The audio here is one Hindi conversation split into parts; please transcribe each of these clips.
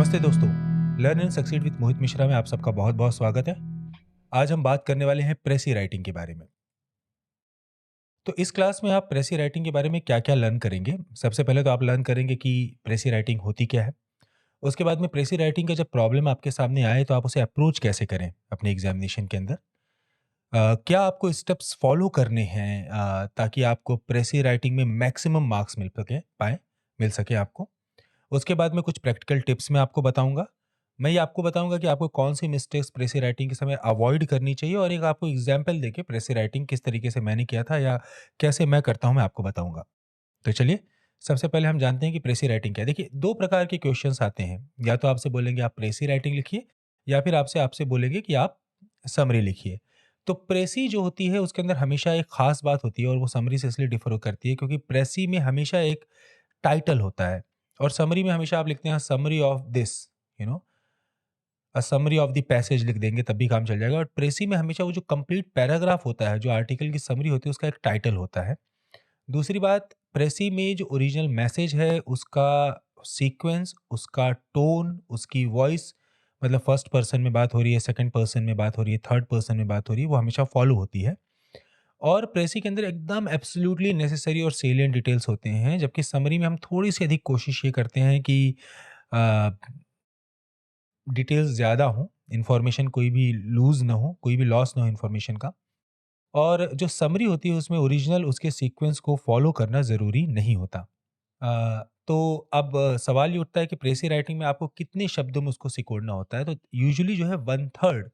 नमस्ते दोस्तों। लर्न एंड सक्सीड विद मोहित मिश्रा में आप सबका बहुत बहुत स्वागत है। आज हम बात करने वाले हैं प्रेसी राइटिंग के बारे में। तो इस क्लास में आप प्रेसी राइटिंग के बारे में क्या क्या लर्न करेंगे। सबसे पहले तो आप लर्न करेंगे कि प्रेसी राइटिंग होती क्या है। उसके बाद में प्रेसी राइटिंग का जब प्रॉब्लम आपके सामने आए तो आप उसे अप्रोच कैसे करें अपने एग्जामिनेशन के अंदर। क्या आपको स्टेप्स फॉलो करने हैं ताकि आपको प्रेसी राइटिंग में मैक्सिमम मार्क्स मिल सके आपको। उसके बाद में कुछ प्रैक्टिकल टिप्स मैं आपको बताऊँगा। मैं ये आपको बताऊँगा कि आपको कौन-सी मिस्टेक्स प्रेसी राइटिंग के समय अवॉइड करनी चाहिए और एक आपको एग्ज़ाम्पल देके प्रेसी राइटिंग किस तरीके से मैंने किया था या कैसे मैं करता हूँ, मैं आपको बताऊँगा। तो चलिए, सबसे पहले हम जानते हैं कि प्रेसी राइटिंग क्या है। देखिए, 2 प्रकार के क्वेश्चन्स आते हैं। या तो आपसे बोलेंगे आप प्रेसी राइटिंग लिखिए या फिर आपसे आपसे बोलेंगे कि आप समरी लिखिए। तो प्रेसी जो होती है उसके अंदर हमेशा एक ख़ास बात होती है और वो समरी से इसलिए डिफ़र करती है क्योंकि प्रेसी में हमेशा एक टाइटल होता है और समरी में हमेशा आप लिखते हैं summary of this, you know summary of the passage लिख देंगे तब भी काम चल जाएगा। और प्रेसी में हमेशा वो जो कंप्लीट पैराग्राफ होता है, जो आर्टिकल की समरी होती है, उसका एक टाइटल होता है। दूसरी बात, प्रेसी में जो ओरिजिनल मैसेज है उसका सीक्वेंस, उसका टोन, उसकी वॉइस, मतलब फर्स्ट पर्सन में बात हो रही है, सेकंड पर्सन में बात हो रही है, थर्ड पर्सन में बात हो रही है, वो हमेशा फॉलो होती है। और प्रेसी के अंदर एकदम एब्सोल्युटली नेसेसरी और सेलिएंट डिटेल्स होते हैं, जबकि समरी में हम थोड़ी-सी अधिक कोशिश ये करते हैं कि अ, डिटेल्स ज़्यादा हों, इन्फॉर्मेशन कोई भी लूज़ ना हो, कोई भी लॉस ना हो इन्फॉर्मेशन का। और जो समरी होती है उसमें ओरिजिनल उसके सीक्वेंस को फ़ॉलो करना ज़रूरी नहीं होता। तो अब सवाल ये उठता है कि प्रेसी राइटिंग में आपको कितने शब्दों में उसको सिकोड़ना होता है, तो यूजुअली जो है 1/3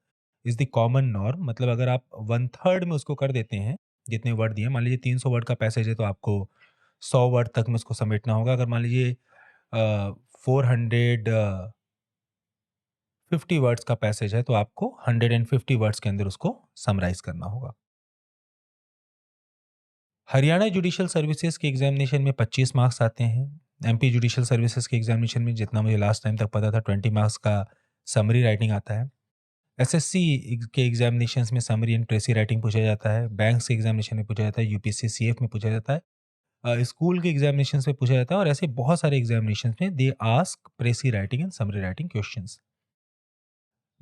इज़ द कॉमन नॉर्म। मतलब अगर आप 1/3 में उसको कर देते हैं, जितने वर्ड दिए हैं, मान लीजिए 300 वर्ड का पैसेज है तो आपको 100 वर्ड तक में उसको समेटना होगा। अगर मान लीजिए 450 वर्ड्स का पैसेज है तो आपको 150 वर्ड्स के अंदर उसको समराइज़ करना होगा। हरियाणा जुडिशियल सर्विसेज के एग्जामिनेशन में 25 मार्क्स आते हैं। एमपी जुडिशियल सर्विसेज के एग्जामिनेशन में, जितना मुझे लास्ट टाइम तक पता था, 20 मार्क्स का समरी राइटिंग आता है। एसएससी के एग्जामिनेशंस में समरी एंड प्रेसी राइटिंग पूछा जाता है। बैंक्स के एग्जामिनेशन में पूछा जाता है। यूपीएससी सीएफ में पूछा जाता है। स्कूल के एग्जामिनेशंस में पूछा जाता है और ऐसे बहुत सारे एग्जामिनेशंस में they ask प्रेसी writing and summary writing questions.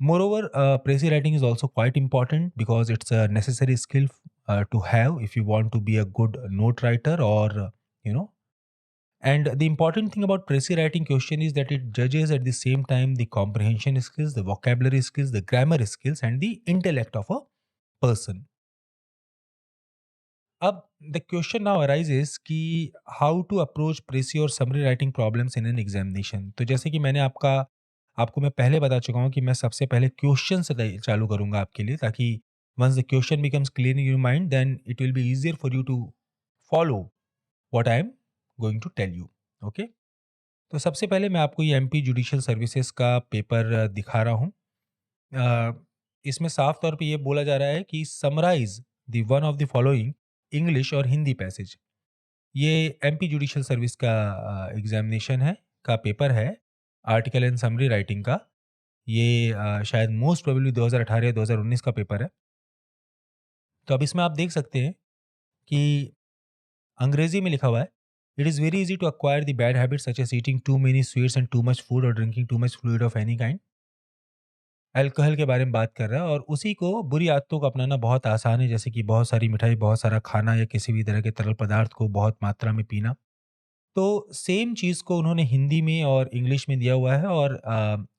Moreover, Prezi writing is also quite important because it's a necessary skill to have if you want to be a good note writer or you know. And the important thing about Prezi writing question is that it judges at the same time the comprehension skills, the vocabulary skills, the grammar skills, and the intellect of a person. अब the question now arises कि how to approach Prezi और summary writing problems in an examination. तो जैसे कि आपको मैं पहले बता चुका हूँ कि मैं सबसे पहले क्वेश्चन से चालू करूँगा आपके लिए, ताकि once the question becomes clear in your mind then it will be easier for you to follow what I am going to tell you. Okay, तो सबसे पहले मैं आपको ये एमपी जुडिशियल सर्विसेज का पेपर दिखा रहा हूँ। इसमें साफ तौर पे ये बोला जा रहा है कि summarise the one of the following English और हिंदी पैसेज। ये एमपी जुडिशियल सर्विस का एग्जामिनेशन है, का पेपर है, आर्टिकल एंड समरी राइटिंग का। ये शायद मोस्ट प्रोबेबली 2018 या 2019 का पेपर है। तो अब इसमें आप देख सकते हैं कि अंग्रेजी में लिखा हुआ है, it is very easy to acquire the bad habits such as eating too many sweets and too much food और drinking too much fluid of any kind. Alcohol के बारे में बात कर रहा है और उसी को, बुरी आदतों को अपनाना बहुत आसान है, जैसे कि बहुत सारी मिठाई, बहुत सारा खाना या किसी भी तरह के तरल पदार्थ को बहुत मात्रा में पीना। तो सेम चीज़ को उन्होंने हिंदी में और इंग्लिश में दिया हुआ है और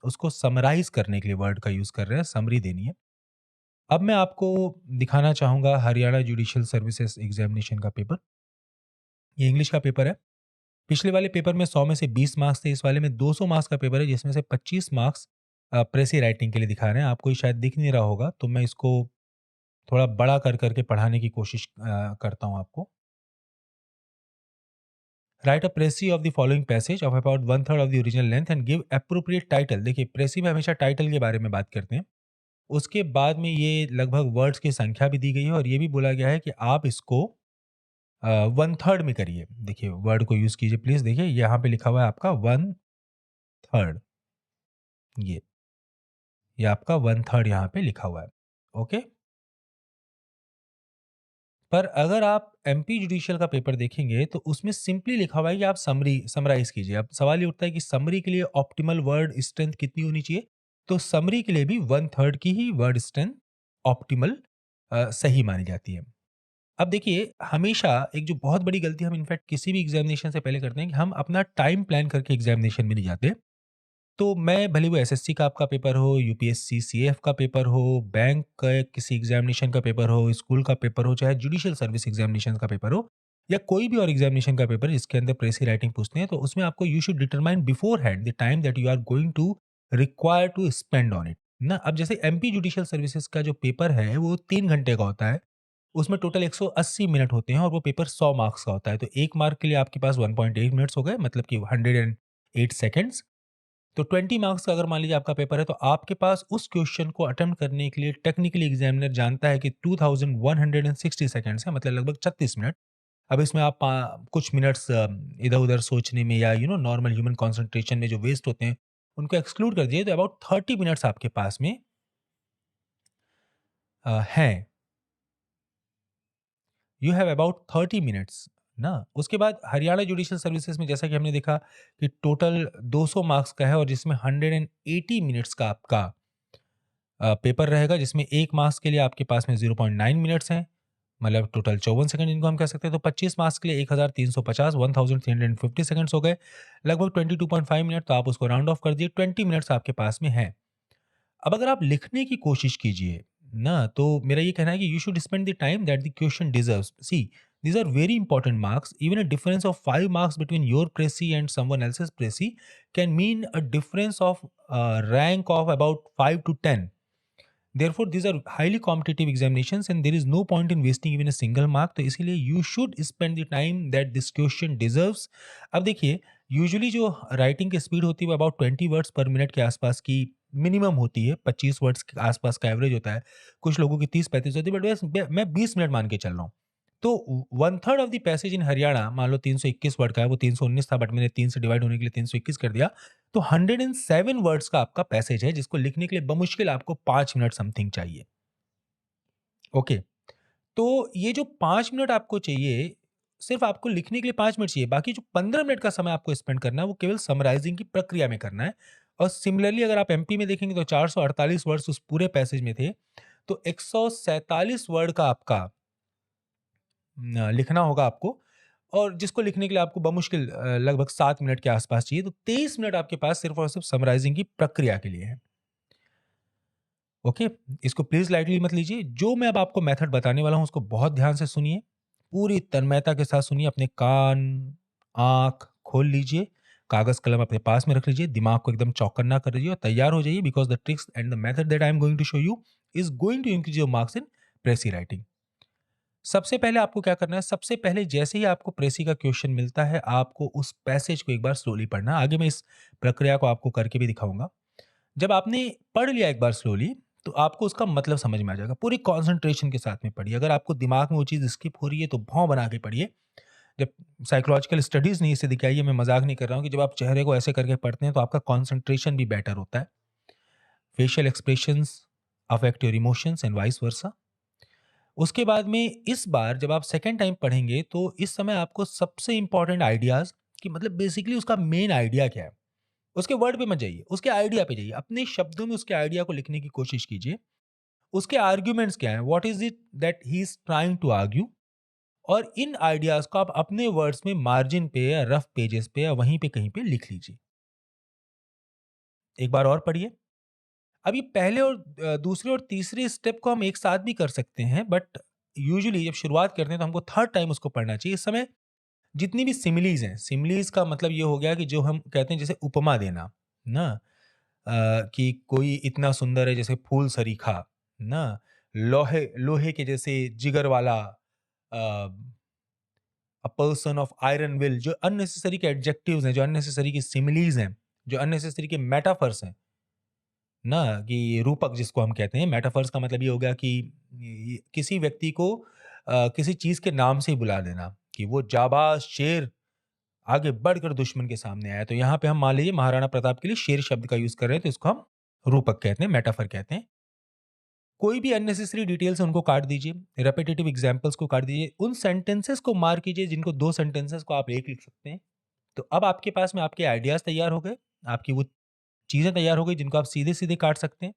उसको समराइज़ करने के लिए वर्ड का यूज़ कर रहे हैं, समरी देनी है। अब मैं आपको दिखाना चाहूँगा हरियाणा जुडिशियल सर्विसेज एग्जामिनेशन का पेपर। ये इंग्लिश का पेपर है। पिछले वाले पेपर में 100 में से 20 मार्क्स थे, इस वाले में 200 मार्क्स का पेपर है, जिसमें से 25 मार्क्स प्रेसी राइटिंग के लिए दिखा रहे हैं। आपको ये शायद दिख नहीं रहा होगा, तो मैं इसको थोड़ा बड़ा कर के पढ़ाने की कोशिश करता हूँ आपको। Write a precis of the following passage of about 1/3 of the original length and give appropriate title. देखिए, प्रेसी में हमेशा टाइटल के बारे में बात करते हैं। उसके बाद में ये लगभग वर्ड्स की संख्या भी दी गई है और ये भी बोला गया है कि आप इसको 1/3 में करिए। देखिए, वर्ड को यूज़ कीजिए प्लीज़। देखिए, यहाँ पे लिखा हुआ है आपका 1/3, ये आपका 1/3 यहाँ पे लिखा हुआ है। ओके? पर अगर आप एमपी जुडिशियल का पेपर देखेंगे तो उसमें सिंपली लिखा हुआ है कि आप समराइज कीजिए। अब सवाल ये उठता है कि समरी के लिए ऑप्टिमल वर्ड स्ट्रेंथ कितनी होनी चाहिए? तो समरी के लिए भी 1/3 की ही वर्ड स्ट्रेंथ ऑप्टिमल सही मानी जाती है। अब देखिए, हमेशा एक जो बहुत बड़ी गलती हम इनफैक्ट किसी भी एग्ज़ामिनेशन से पहले करते हैं कि हम अपना टाइम प्लान करके एग्ज़ामिनेशन में नहीं जाते। तो मैं भले वो एसएससी का आपका पेपर हो, यूपीएससी सीएएफ का पेपर हो, बैंक का किसी एग्ज़ामिनेशन का पेपर हो, स्कूल का पेपर हो, चाहे जुडिशियल सर्विस एग्ज़ामिनेशन का पेपर हो या कोई भी और एग्ज़ामिनेशन का पेपर जिसके अंदर प्रेसी राइटिंग पूछते हैं, तो उसमें आपको you should determine beforehand the time that you are going to require to spend on it ना। अब जैसे एमपी जुडिशियल सर्विसेज का जो पेपर है वो 3 घंटे का होता है। उसमें टोटल 180 मिनट होते हैं और वो पेपर 100 मार्क्स का होता है। तो 1 मार्क के लिए आपके पास 1.8 मिनट्स हो गए, मतलब कि 108 सेकंड्स। तो 20 मार्क्स का अगर मान लीजिए आपका पेपर है, तो आपके पास उस क्वेश्चन को अटेम्प्ट करने के लिए टेक्निकली एग्जामिनर जानता है कि 2160 सेकंड्स है, मतलब लगभग 36 मिनट। अब इसमें आप कुछ मिनट्स इधर-उधर सोचने में या नॉर्मल ह्यूमन कंसंट्रेशन में जो वेस्ट होते हैं, उनको एक्सक्लूड कर दिए तो अबाउट 30 मिनट्स आपके पास में हैं। यू हैव अबाउट 30 मिनट्स ना। उसके बाद हरियाणा जुडिशियल सर्विसेज में जैसा कि हमने देखा कि टोटल 200 मार्क्स का है और जिसमें 180 मिनट्स का आपका पेपर रहेगा, जिसमें 1 मार्क्स के लिए आपके पास में 0.9 मिनट्स हैं, मतलब टोटल 54 सेकंड इनको हम कह सकते हैं। तो 25 मार्क्स के लिए 1350 1350 सेकंड्स हो गए, लगभग 22.5 मिनट। तो आप उसको राउंड ऑफ कर दिए, 20 मिनट्स आपके पास में हैं। अब अगर आप लिखने की कोशिश कीजिए ना, तो मेरा ये कहना है कि you should spend the time that the question deserves. See, these are very important marks. Even a difference of 5 marks between your précis and someone else's précis can mean a difference of rank of about 5 to 10. Therefore, these are highly competitive examinations and there is no point in wasting even a single mark. तो इसीलिए you should spend the time that this question deserves. अब देखिए, यूजुअली जो राइटिंग की स्पीड होती है वो अबाउट 20 वर्ड्स पर मिनट के आसपास की मिनिमम होती है, 25 वर्ड्स के आसपास का एवरेज होता है। कुछ लोगों की 30-35 होती है, बट मैं 20 मिनट मान के चल रहा हूँ। तो 1/3 ऑफ द पैसेज इन हरियाणा मान लो 321 वर्ड का है, वो 319 था, बट मैंने 3 से डिवाइड होने के लिए 321 कर दिया। तो 107 वर्ड्स का आपका पैसेज है जिसको लिखने के लिए बमुश्किल आपको 5 मिनट समथिंग चाहिए। ओके, तो ये जो 5 मिनट आपको चाहिए, सिर्फ आपको लिखने के लिए 5 मिनट चाहिए, बाकी जो 15 मिनट का समय आपको स्पेंड करना है वो केवल समराइजिंग की प्रक्रिया में करना है। और सिमिलरली अगर आप एमपी में देखेंगे तो 448 वर्ड्स उस पूरे पैसेज में थे, तो 147 वर्ड का आपका लिखना होगा आपको, और जिसको लिखने के लिए आपको बमुश्किल लगभग 7 मिनट के आसपास चाहिए। तो 23 मिनट आपके पास सिर्फ और सिर्फ समराइजिंग की प्रक्रिया के लिए है। ओके, इसको प्लीज लाइटली मत लीजिए। जो मैं अब आपको मेथड बताने वाला हूं उसको बहुत ध्यान से सुनिए, पूरी तन्मयता के साथ सुनिए। अपने कान, आंख खोल लीजिए, कागज कलम अपने पास में रख लीजिए, दिमाग को एकदम चौकन्ना कर लीजिए और तैयार हो जाइए, because the tricks and the method that I am going to show you is going to increase your marks in precis writing. सबसे पहले आपको क्या करना है, सबसे पहले जैसे ही आपको प्रेसी का क्वेश्चन मिलता है, आपको उस पैसेज को एक बार स्लोली पढ़ना है। आगे मैं इस प्रक्रिया को आपको करके भी दिखाऊंगा। जब आपने पढ़ लिया एक बार स्लोली, तो आपको उसका मतलब समझ में आ जाएगा। पूरी कंसंट्रेशन के साथ में पढ़िए। अगर आपको दिमाग में वो चीज़ स्किप हो रही है तो भौं बना के पढ़िए। जब साइकोलॉजिकल स्टडीज़ ने इसे दिखाई है, मैं मज़ाक नहीं कर रहा हूँ, कि जब आप चेहरे को ऐसे करके पढ़ते हैं तो आपका कंसंट्रेशन भी बेटर होता है। Facial expressions affect your emotions and vice versa. उसके बाद में इस बार जब आप सेकंड टाइम पढ़ेंगे तो इस समय आपको सबसे इंपॉर्टेंट आइडियाज़, कि मतलब बेसिकली उसका मेन आइडिया क्या है, उसके वर्ड पे मत जाइए, उसके आइडिया पे जाइए। अपने शब्दों में उसके आइडिया को लिखने की कोशिश कीजिए। उसके आर्ग्यूमेंट्स क्या हैं, what is it that he is trying to argue, और इन आइडियाज को आप अपने वर्ड्स में मार्जिन पे या रफ पेजेस पे या वहीं पे कहीं पे लिख लीजिए। एक बार और पढ़िए। अब ये पहले और दूसरे और तीसरे स्टेप को हम एक साथ भी कर सकते हैं, बट यूजुअली जब शुरुआत करते हैं तो हमको थर्ड टाइम उसको पढ़ना चाहिए। इस समय जितनी भी सिमिलीज हैं, सिमिलीज का मतलब ये हो गया कि जो हम कहते हैं जैसे उपमा देना ना, कि कोई इतना सुंदर है जैसे फूल सरीखा ना, लोहे लोहे के जैसे जिगर वाला, a person of iron will. जो अननेसेसरी के एडजेक्टिव्स हैं, जो अननेसेसरी की सिमिलीज हैं, जो अननेसेसरी के मेटाफर्स हैं ना, कि रूपक जिसको हम कहते हैं। मेटाफर्स का मतलब ये हो गया कि किसी व्यक्ति को किसी चीज के नाम से ही बुला देना, कि वो जाबाज शेर आगे बढ़कर दुश्मन के सामने आया। तो यहाँ पे हम मान लीजिए महाराणा प्रताप के लिए शेर शब्द का यूज कर रहे हैं, तो इसको हम रूपक कहते हैं, मेटाफर कहते हैं। कोई भी अननेसेसरी डिटेल्स उनको काट दीजिए, रेपिटेटिव एग्जाम्पल्स को काट दीजिए, उन सेंटेंसेस को मार्क कीजिए जिनको 2 सेंटेंसेस को आप 1 लिख सकते हैं। तो अब आपके पास में आपके आइडियाज़ तैयार हो गए, आपकी वो चीज़ें तैयार हो गई जिनको आप सीधे-सीधे काट सकते हैं।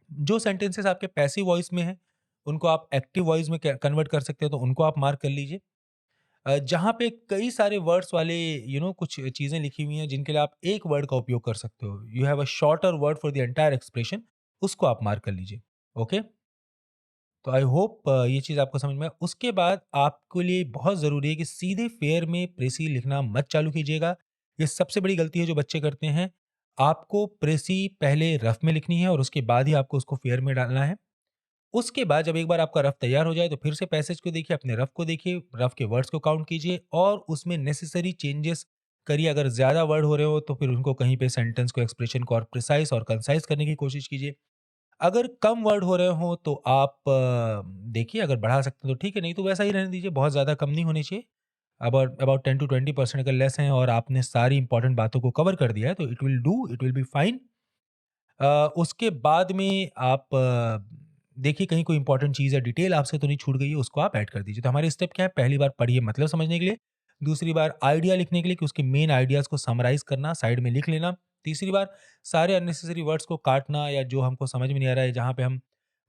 जो सेंटेंसेस आपके पैसिव वॉइस में हैं, उनको आप एक्टिव वॉइस में क कन्वर्ट कर सकते हैं, तो उनको आप मार्क कर लीजिए। जहाँ पे कई सारे वर्ड्स वाले कुछ चीज़ें लिखी हुई हैं जिनके लिए आप एक वर्ड का उपयोग कर सकते हो। You have a shorter word for the entire expression, उसको आप मार्क कर लीजिए। ओके? तो आई होप ये चीज़ आपको समझ में आए। उसके बाद आपके लिए बहुत ज़रूरी है कि सीधे फेयर में प्रेसी लिखना मत चालू कीजिएगा। ये सबसे बड़ी गलती है जो बच्चे करते हैं। आपको प्रेसी पहले रफ़ में लिखनी है और उसके बाद ही आपको उसको फेयर में डालना है। उसके बाद जब एक बार आपका रफ़ तैयार हो जाए तो फिर से पैसेज को देखिए, अपने रफ़ को देखिए, रफ़ के वर्ड्स को काउंट कीजिए और उसमें नेसेसरी चेंजेस करिए। अगर ज़्यादा वर्ड हो रहे हो तो फिर उनको कहीं पे सेंटेंस को, एक्सप्रेशन को और प्रिसाइज़ और कंसाइज़ करने की कोशिश कीजिए। अगर कम वर्ड हो रहे हो तो आप देखिए, अगर बढ़ा सकते हैं तो ठीक है, नहीं तो वैसा ही रहने दीजिए, बहुत ज़्यादा कम नहीं होने चाहिए। अबाउट अबाउट 10 टू 20% अगर लेस हैं और आपने सारी इंपॉर्टेंट बातों को कवर कर दिया है तो इट विल बी फाइन। उसके बाद में आप देखिए कहीं कोई इंपॉर्टेंट चीज़ या डिटेल आपसे तो नहीं छूट गई है, उसको आप ऐड कर दीजिए। तो हमारे स्टेप क्या है? पहली बार पढ़िए मतलब समझने के लिए, दूसरी बार आइडिया लिखने के लिए कि उसके मेन आइडियाज़ को समराइज़ करना, साइड में लिख लेना, तीसरी बार सारे अननेसेसरी वर्ड्स को काटना या जो हमको समझ में नहीं आ रहा है, जहाँ पे हम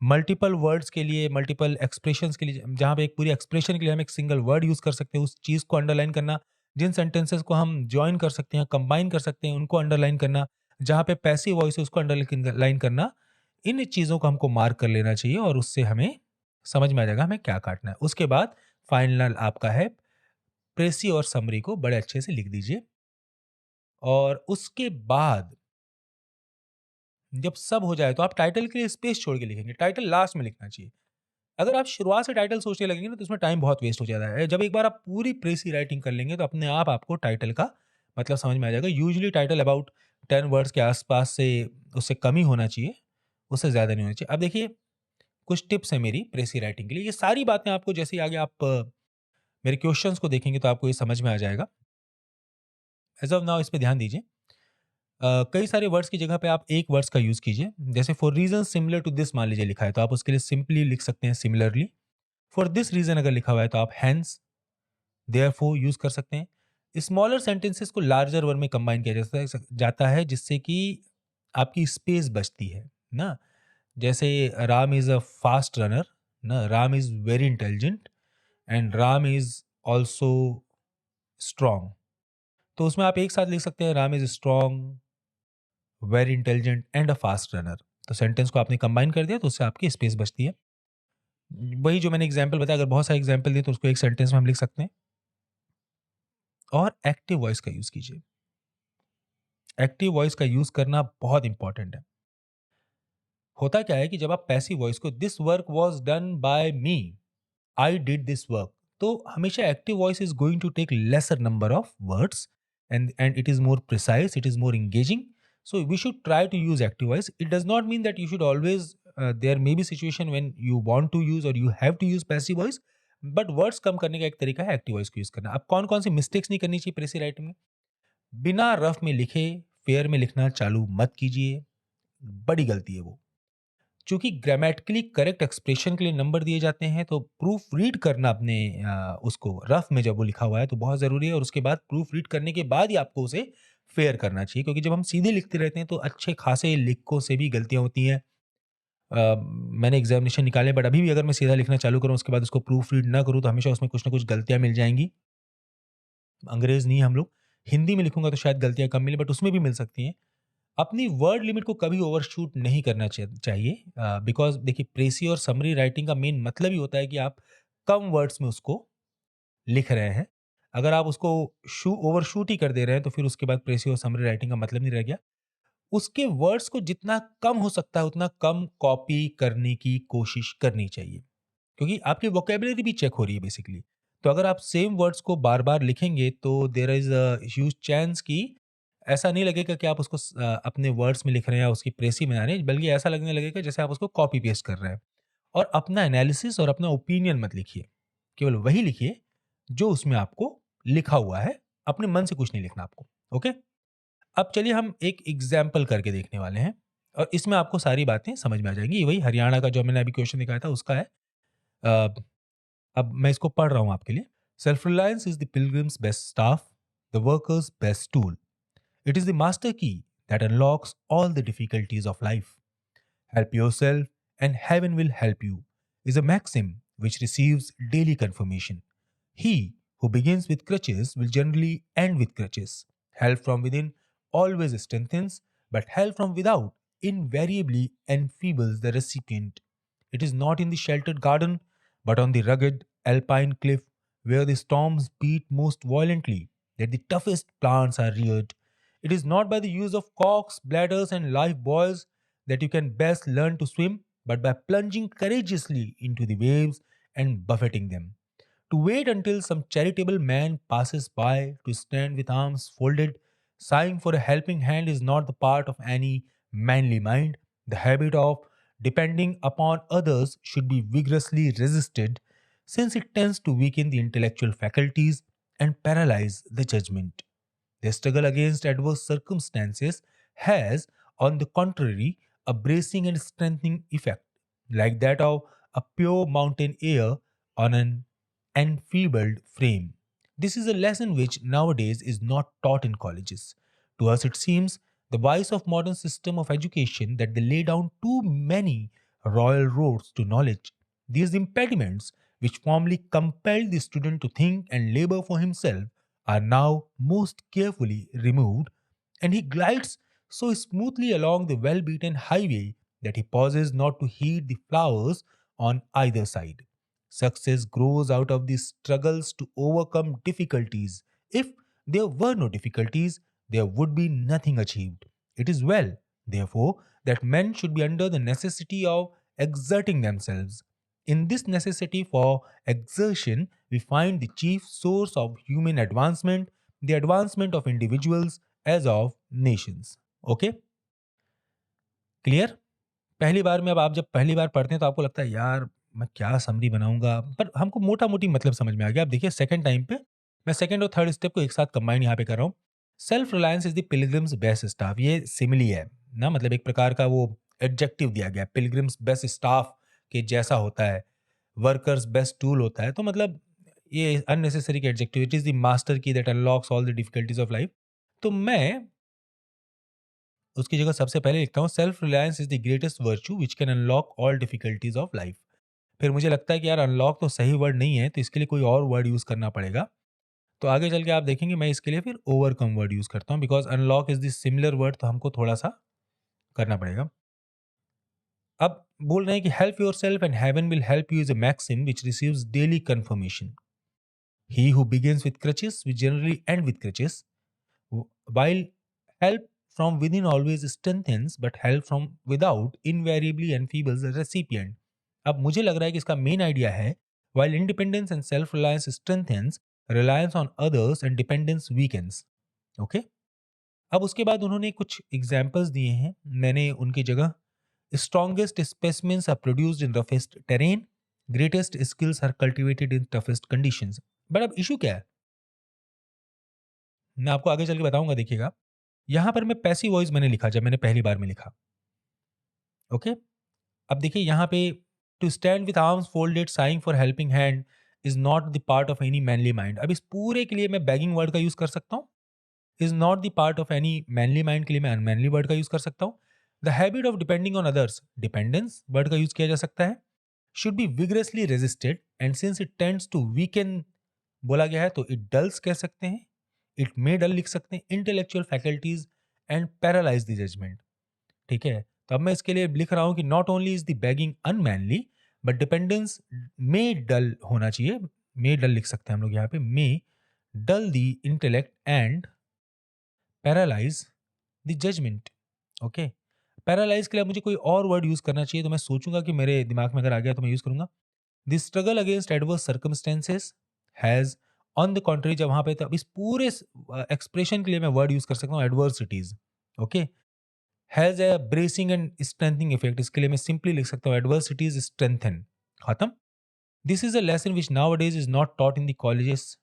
मल्टीपल वर्ड्स के लिए, मल्टीपल एक्सप्रेशंस के लिए, जहाँ पे एक पूरी एक्सप्रेशन के लिए हम एक सिंगल वर्ड यूज़ कर सकते हैं, उस चीज़ को अंडरलाइन करना, जिन सेंटेंसेस को हम जॉइन कर सकते हैं, कंबाइन कर सकते हैं, उनको अंडरलाइन करना, जहाँ पे पैसिव वॉइस है उसको अंडरलाइन करना, इन चीज़ों को हमको मार्क कर लेना चाहिए और उससे हमें समझ में आ जाएगा हमें क्या काटना है। उसके बाद फाइनल आपका है, प्रेसी और समरी को बड़े अच्छे से लिख दीजिए और उसके बाद जब सब हो जाए तो आप टाइटल के लिए स्पेस छोड़ के लिखेंगे। टाइटल लास्ट में लिखना चाहिए। अगर आप शुरुआत से टाइटल सोचने लगेंगे ना तो उसमें टाइम बहुत वेस्ट हो जाता है। जब एक बार आप पूरी प्रेसी राइटिंग कर लेंगे तो अपने आप आपको टाइटल का मतलब समझ में आ जाएगा। यूजुअली टाइटल अबाउट 10 वर्ड्स के आसपास से, उससे कम ही होना चाहिए, उससे ज़्यादा नहीं होना चाहिए। अब देखिए कुछ टिप्स हैं मेरी प्रेसी राइटिंग के लिए। ये सारी बातें आपको जैसे ही आगे आप मेरे क्वेश्चंस को देखेंगे तो आपको ये समझ में आ जाएगा। एज़ ऑफ नाउ इस पे ध्यान दीजिए। कई सारे वर्ड्स की जगह पे आप एक वर्ड्स का यूज़ कीजिए। जैसे for reason similar to this मान लीजिए लिखा है तो आप उसके लिए सिंपली लिख सकते हैं सिमिलरली। फॉर दिस रीज़न अगर लिखा हुआ है तो आप हैंस, देयरफॉर यूज़ कर सकते हैं। स्मॉलर सेंटेंसेस को लार्जर वर्ड में कंबाइन किया जाता है जिससे कि आपकी स्पेस बचती है ना। जैसे Ram is a fast runner ना, Ram is very intelligent and Ram is also strong. तो उसमें आप एक साथ लिख सकते हैं Ram is strong, very intelligent and a fast runner. तो सेंटेंस को आपने कंबाइन कर दिया तो उससे आपकी स्पेस बचती है। वही जो मैंने एग्जांपल बताया, अगर बहुत सारे एग्जांपल दिए तो उसको एक सेंटेंस में हम लिख सकते हैं। और एक्टिव वॉइस का यूज़ कीजिए। एक्टिव वॉइस का यूज़ करना बहुत इंपॉर्टेंट है। होता क्या है कि जब आप पैसिव वॉइस को this work was done by me, I did this work, तो हमेशा active voice is going to take lesser number of words and it is more precise, it is more engaging. So we should try to use active voice. It does not mean that you should always, there may be situation when you want to use or you have to use passive voice, but words कम करने का एक तरीका है एक्टिव वॉइस को यूज करना। अब कौन कौन सी मिस्टेक्स नहीं करनी चाहिए प्रेसी राइटिंग में? बिना रफ में लिखे फेयर में लिखना चालू मत कीजिए, बड़ी गलती है वो। चूंकि ग्रामेटिकली करेक्ट एक्सप्रेशन के लिए नंबर दिए जाते हैं तो प्रूफ रीड करना अपने उसको रफ में जब वो लिखा हुआ है तो बहुत ज़रूरी है, और उसके बाद प्रूफ रीड करने के बाद ही आपको उसे फेयर करना चाहिए, क्योंकि जब हम सीधे लिखते रहते हैं तो अच्छे खासे लिखों से भी गलतियां होती हैं। मैंने एग्जामिनेशन निकाले बट अभी भी अगर मैं सीधा लिखना चालू करूँ उसके बाद उसको प्रूफ रीड ना करूँ तो हमेशा उसमें कुछ ना कुछ गलतियां मिल जाएंगी। अंग्रेज नहीं हम लोग, हिंदी में लिखूंगा तो शायद गलतियां कम मिले बट उसमें भी मिल सकती हैं। अपनी वर्ड लिमिट को कभी ओवरशूट नहीं करना चाहिए, बिकॉज देखिए प्रेसी और समरी राइटिंग का मेन मतलब ही होता है कि आप कम वर्ड्स में उसको लिख रहे हैं। अगर आप उसको ओवरशूट ही कर दे रहे हैं तो फिर उसके बाद प्रेसी और समरी राइटिंग का मतलब नहीं रह गया। उसके वर्ड्स को जितना कम हो सकता है उतना कम कॉपी करने की कोशिश करनी चाहिए, क्योंकि आपकी वोकेबलरी भी चेक हो रही है बेसिकली। तो अगर आप सेम वर्ड्स को बार बार लिखेंगे तो there is a huge chance कि ऐसा नहीं लगेगा कि आप उसको अपने वर्ड्स में लिख रहे हैं या उसकी प्रेसी बना रहे हैं, बल्कि ऐसा लगने लगेगा जैसे आप उसको कॉपी पेस्ट कर रहे हैं। और अपना एनालिसिस और अपना ओपिनियन मत लिखिए, केवल वही लिखिए जो उसमें आपको लिखा हुआ है। अपने मन से कुछ नहीं लिखना आपको। ओके, अब चलिए हम एक एग्जाम्पल करके देखने वाले हैं। और इसमें आपको सारी बातें समझ में आ जाएंगी। वही हरियाणा का जो मैंने अभी क्वेश्चन दिखाया था उसका है। अ, अब मैं इसको पढ़ रहा हूँ आपके लिए। Self reliance is the pilgrim's best staff, the worker's best tool, it is the master key that unlocks all the difficulties of life. Help yourself and heaven will help you is a maxim which receives daily confirmation. He who begins with crutches will generally end with crutches. Help from within always strengthens, but help from without invariably enfeebles the recipient. It is not in the sheltered garden, but on the rugged alpine cliff where the storms beat most violently that the toughest plants are reared. It is not by the use of cocks, bladders, and life buoys that you can best learn to swim, but by plunging courageously into the waves and buffeting them. To wait until some charitable man passes by, to stand with arms folded, sighing for a helping hand, is not the part of any manly mind. The habit of depending upon others should be vigorously resisted, since it tends to weaken the intellectual faculties and paralyze the judgment. The struggle against adverse circumstances has, on the contrary, a bracing and strengthening effect, like that of a pure mountain air on an enfeebled frame. This is a lesson which nowadays is not taught in colleges. To us, it seems the vice of modern system of education that they lay down too many royal roads to knowledge. These impediments, which formerly compelled the student to think and labor for himself, are now most carefully removed, and he glides so smoothly along the well beaten highway that he pauses not to heed the flowers on either side. Success grows out of these struggles to overcome difficulties. If there were no difficulties, there would be nothing achieved. It is well, therefore, that men should be under the necessity of exerting themselves. In this necessity for exertion, we find the chief source of human advancement, the advancement of individuals as of nations. Okay? Clear? पहली बार में, अब आप जब पहली बार पढ़ते हैं तो आपको लगता है यार मैं क्या समरी बनाऊंगा, पर हमको मोटा मोटी मतलब समझ में आ गया। अब देखिए सेकंड टाइम पे मैं सेकंड और थर्ड स्टेप को एक साथ कंबाइन यहाँ पे कर रहा हूँ। Self reliance is the pilgrim's best staff, ये सिमिली है ना, मतलब एक प्रकार का वो एडजेक्टिव दिया गया। पिलग्रिम्स बेस्ट स्टाफ के जैसा होता है, वर्कर्स बेस्ट टूल होता है, तो मतलब ये अननेसेसरी के adjective. It is the master key that unlocks all the difficulties of life. तो मैं उसकी जगह सबसे पहले लिखता हूँ self reliance is the greatest virtue which can unlock all difficulties of life. फिर मुझे लगता है कि यार अनलॉक तो सही वर्ड नहीं है, तो इसके लिए कोई और वर्ड यूज करना पड़ेगा। तो आगे चल के आप देखेंगे मैं इसके लिए फिर ओवरकम वर्ड यूज करता हूँ, because unlock is the similar word, तो हमको थोड़ा सा करना पड़ेगा। अब बोल रहे हैं कि help yourself and heaven will help you is a maxim which receives daily confirmation. He who begins with crutches which generally end with crutches, while help from within always strengthens, but help from without invariably enfeebles the recipient. अब मुझे लग रहा है कि इसका मेन आइडिया है while independence and self reliance strengthens, reliance on others and dependence weakens. Okay, अब उसके बाद उन्होंने कुछ एग्जाम्पल्स दिए हैं, मैंने उनकी जगह strongest specimens are produced in roughest terrain, greatest skills are cultivated in toughest conditions. But अब इशू क्या है, मैं आपको आगे चल के बताऊंगा, देखिएगा। यहां पर मैं पैसिव वॉइस मैंने लिखा जब मैंने पहली बार में लिखा। ओके, अब देखिए यहां पे to stand with arms folded saying for helping hand is not the part of any manly mind. अब इस पूरे के लिए मैं बैगिंग वर्ड का यूज कर सकता हूँ। Is not the part of any manly mind के लिए मैं अनमैनली वर्ड का यूज कर सकता हूँ। The habit of depending on others, dependence word का यूज किया जा सकता है। Should be vigorously resisted and since it tends to weaken बोला गया है तो इट डल्स कह सकते हैं, इट मे डल लिख सकते हैं, intellectual faculties and paralyse the judgment. ठीक है, तो अब मैं इसके लिए लिख रहा हूं कि not only is the begging unmanly but dependence may dull होना चाहिए। मे डल लिख सकते हैं हम लोग यहाँ पे, may dull the intellect and paralyse the judgement. Okay, paralyse के लिए मुझे कोई और वर्ड यूज करना चाहिए, तो मैं सोचूंगा कि मेरे दिमाग में अगर आ गया तो मैं यूज करूंगा the struggle against adverse circumstances has on the contrary. जब वहां पे तो अब इस पूरे एक्सप्रेशन के लिए मैं वर्ड यूज कर सकता हूँ adversities. Okay, has a bracing and strengthening effect, इसके लिए मैं सिंपली लिख सकता हूँ एडवर्सिटीज स्ट्रेंथन। खत्म। This is a lesson which now days is not taught in the colleges.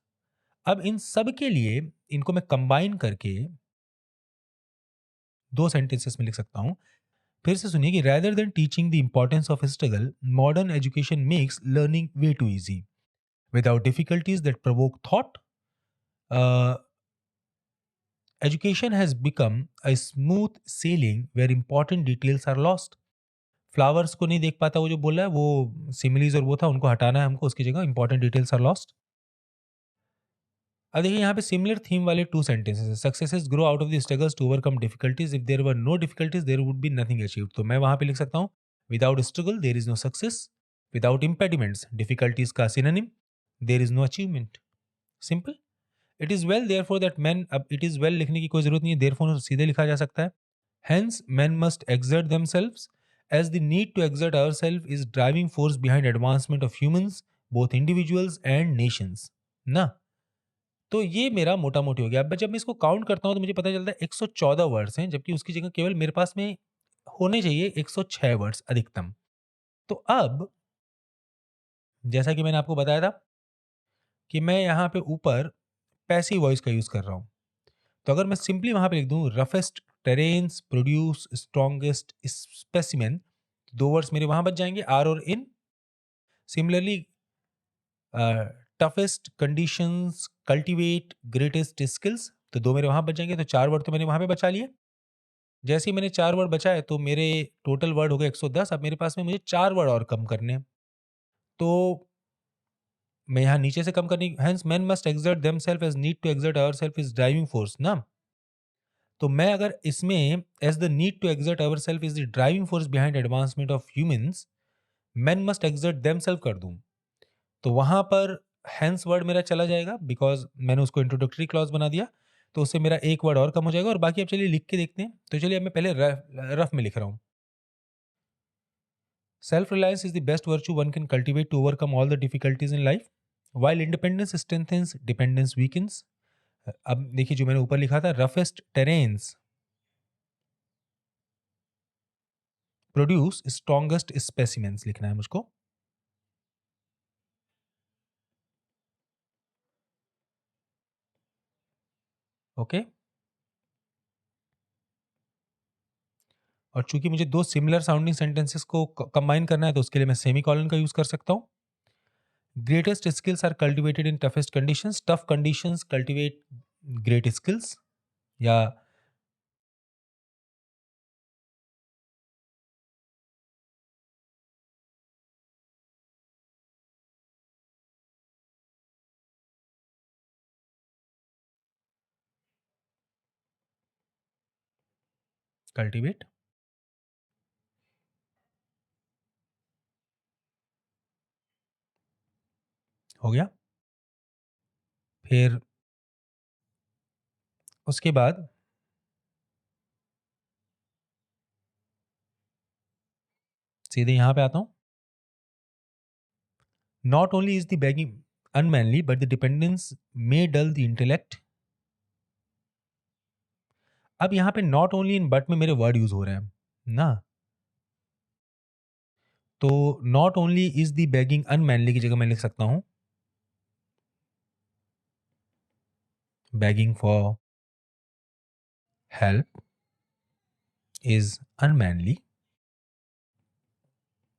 अब इन सब के लिए इनको मैं कंबाइन करके दो सेंटेंसेस में लिख सकता हूँ। फिर से सुनिए कि rather than teaching the importance of struggle, modern education makes learning way too easy. Without difficulties that provoke thought, uh, education has become a smooth sailing where important details are lost. Flowers को नहीं देख पाता वो जो बोल रहा है वो सिमिलीज और वो था उनको हटाना है हमको उसकी जगह इंपॉर्टेंट डिटेल्स आर लॉस्ट। अब देखिए यहाँ पे सिमिलर थीम वाले two sentences successes grow out of the struggles to overcome difficulties if there were no difficulties there would be nothing achieved. तो मैं वहां पे लिख सकता हूँ without struggle there is no success, without impediments difficulties का synonym there is no achievement. Simple. It is well therefore that man, अब इट इज वेल लिखने की कोई जरूरत नहीं है, देयरफॉर सीधे लिखा जा सकता है। Hence man must exert themselves as the need to exert ourselves is driving force behind advancement of humans, both individuals and nations ना। तो ये मेरा मोटा मोटी हो गया। अब जब मैं इसको काउंट करता हूँ तो मुझे पता चलता है 114 वर्ड्स हैं, जबकि उसकी जगह केवल मेरे पास में होने चाहिए 106 वर्ड्स अधिकतम। तो अब जैसा कि मैंने आपको बताया था कि मैं यहाँ पे ऊपर पैसिव वॉइस का यूज कर रहा हूँ, तो अगर मैं सिंपली वहां पे लिख दूं roughest terrains produce strongest specimen, दो वर्ड्स मेरे वहां बच जाएंगे आर और in. Similarly toughest conditions cultivate greatest skills, तो दो मेरे वहां बच जाएंगे, तो चार वर्ड तो मैंने वहां पे बचा लिए। जैसे ही मैंने चार वर्ड बचाए तो मेरे टोटल वर्ड हो गए 110। अब मेरे पास में मुझे चार वर्ड और कम करने हैं। तो मैं यहाँ नीचे से कम करनी, hence man must exert themselves as need to exert ourselves is driving force ना। तो मैं अगर इसमें as the need to exert ourselves is the driving force behind advancement of humans, man must exert themselves कर दूं, तो वहां पर हैंस वर्ड मेरा चला जाएगा बिकॉज मैंने उसको इंट्रोडक्टरी क्लॉज बना दिया, तो उससे मेरा एक वर्ड और कम हो जाएगा। और बाकी अब चलिए लिख के देखते हैं। तो चलिए अब मैं पहले रफ में लिख रहा हूँ। Self reliance is the best virtue one can cultivate to overcome all the difficulties in life, while independence strengthens dependence weakens. अब देखिए जो मैंने ऊपर लिखा था roughest terrains produce strongest specimens लिखना है मुझको। ओके और चूंकि मुझे दो सिमिलर साउंडिंग सेंटेंसेस को कंबाइन करना है तो उसके लिए मैं सेमीकोलन का यूज कर सकता हूं। Greatest skills are cultivated in toughest conditions, tough conditions cultivate great skills, या कल्टिवेट हो गया। फिर उसके बाद सीधे यहां पे आता हूं। Not only is the begging unmanly but the dependence may dull the intellect. अब यहां पे नॉट ओनली इन बट में मेरे वर्ड यूज हो रहे हैं ना, तो not only is the begging unmanly की जगह मैं लिख सकता हूं begging for help is unmanly,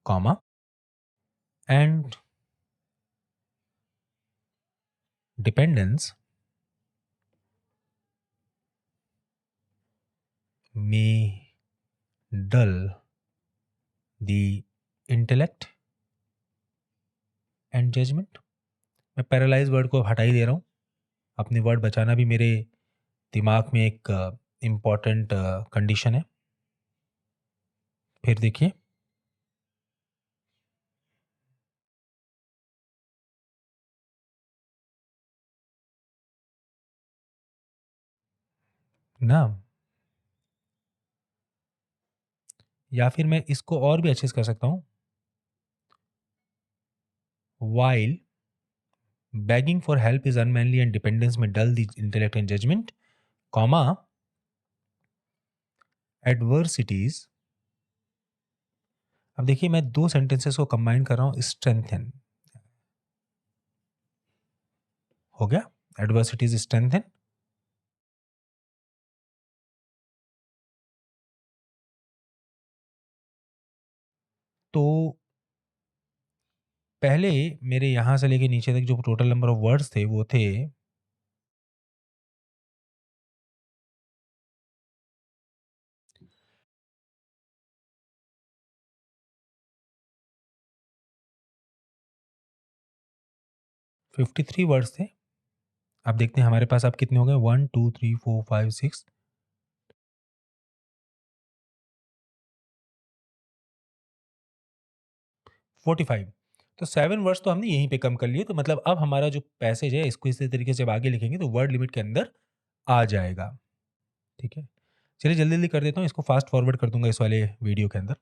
comma, and dependence may dull the intellect and judgment। मैं पैरालाइज वर्ड को हटा ही दे रहा हूँ, अपने वर्ड बचाना भी मेरे दिमाग में एक इम्पॉर्टेंट कंडीशन है। फिर देखिए ना, या फिर मैं इसको और भी अच्छे से कर सकता हूँ while begging for help is unmanly and dependence may dull the intellect and judgment, comma, adversities। अब देखिए मैं दो सेंटेंसेस को कंबाइन कर रहा हूं, स्ट्रेंथन हो गया, एडवर्सिटीज स्ट्रेंथन। तो पहले मेरे यहाँ से लेके नीचे तक जो टोटल नंबर ऑफ वर्ड्स थे वो थे 53 वर्ड्स थे। अब देखते हैं हमारे पास अब कितने हो गए, 1 2 3 4 5 6 45। तो 7 वर्ड्स तो हमने यहीं पे कम कर लिए, तो मतलब अब हमारा जो पैसेज है इसको इसी तरीके से अब आगे लिखेंगे तो वर्ड लिमिट के अंदर आ जाएगा। ठीक है, चलिए जल्दी जल्दी कर देता हूँ, इसको फास्ट फॉरवर्ड कर दूंगा इस वाले वीडियो के अंदर।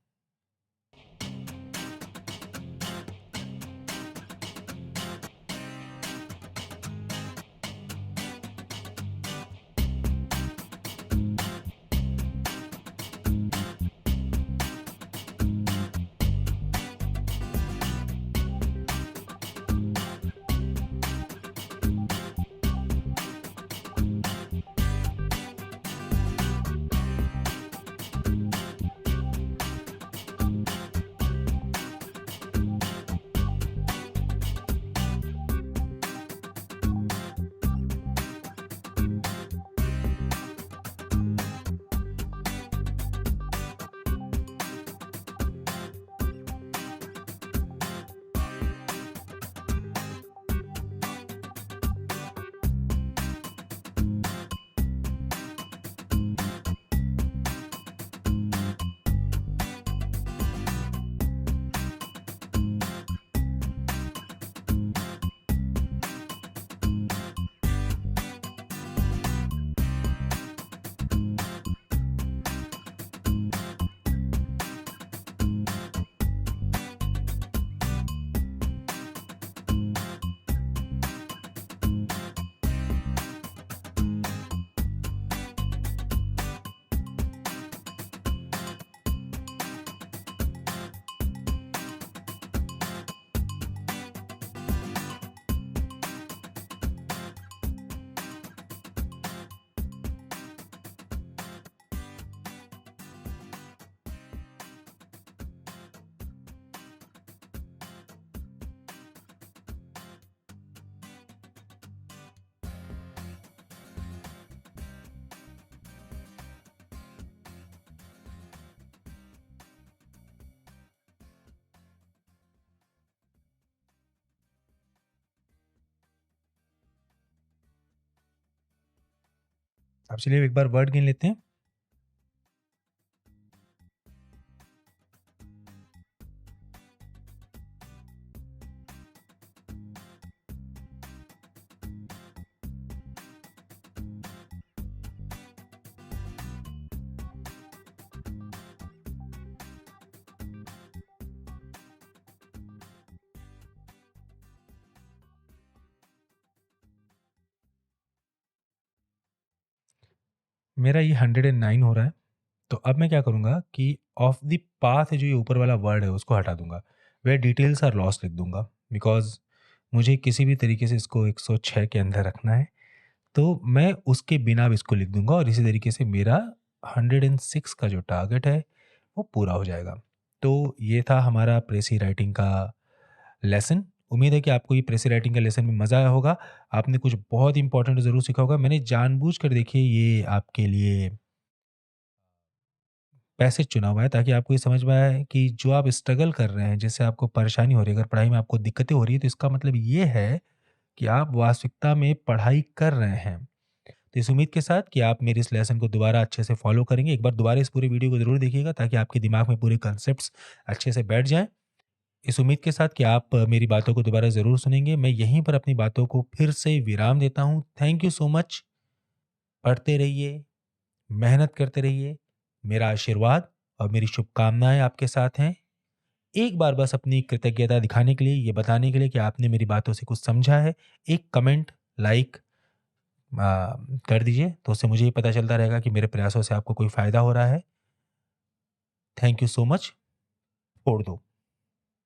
अब चलिए एक बार वर्ड गिन लेते हैं। मेरा ये 109 हो रहा है। तो अब मैं क्या करूँगा कि ऑफ द पाथ जो ये ऊपर वाला वर्ड है उसको हटा दूँगा। वेयर डिटेल्स आर लॉस्ट लिख दूँगा, बिकॉज़ मुझे किसी भी तरीके से इसको 106 के अंदर रखना है। तो मैं उसके बिना अब इसको लिख दूँगा और इसी तरीके से मेरा 106 का जो टारगेट है वो पूरा हो जाएगा। तो ये था हमारा प्रेसी राइटिंग का लेसन। उम्मीद है कि आपको ये प्रेसी राइटिंग का लेसन में मज़ा आया होगा। आपने कुछ बहुत इंपॉर्टेंट ज़रूर सीखा होगा। मैंने जानबूझकर देखिए ये आपके लिए पैसेज चुना हुआ है ताकि आपको ये समझ में आए कि जो आप स्ट्रगल कर रहे हैं, जिससे आपको परेशानी हो रही है, अगर पढ़ाई में आपको दिक्कतें हो रही है तो इसका मतलब ये है कि आप वास्तविकता में पढ़ाई कर रहे हैं। तो इस उम्मीद के साथ कि आप मेरे इस लेसन को दोबारा अच्छे से फॉलो करेंगे। एक बार दोबारा इस पूरे वीडियो को ज़रूर देखिएगा ताकि आपके दिमाग में पूरे कॉन्सेप्ट्स अच्छे से बैठ जाएँ। इस उम्मीद के साथ कि आप मेरी बातों को दोबारा ज़रूर सुनेंगे। मैं यहीं पर अपनी बातों को फिर से विराम देता हूँ। Thank you so much. पढ़ते रहिए, मेहनत करते रहिए। मेरा आशीर्वाद और मेरी शुभकामनाएँ आपके साथ हैं। एक बार बस अपनी कृतज्ञता दिखाने के लिए, ये बताने के लिए कि आपने मेरी बातों से कुछ समझा है, एक कमेंट, लाइक कर दीजिए, तो उससे मुझे ये पता चलता रहेगा कि मेरे प्रयासों से आपको कोई फ़ायदा हो रहा है। Thank you so much. छोड़ दो।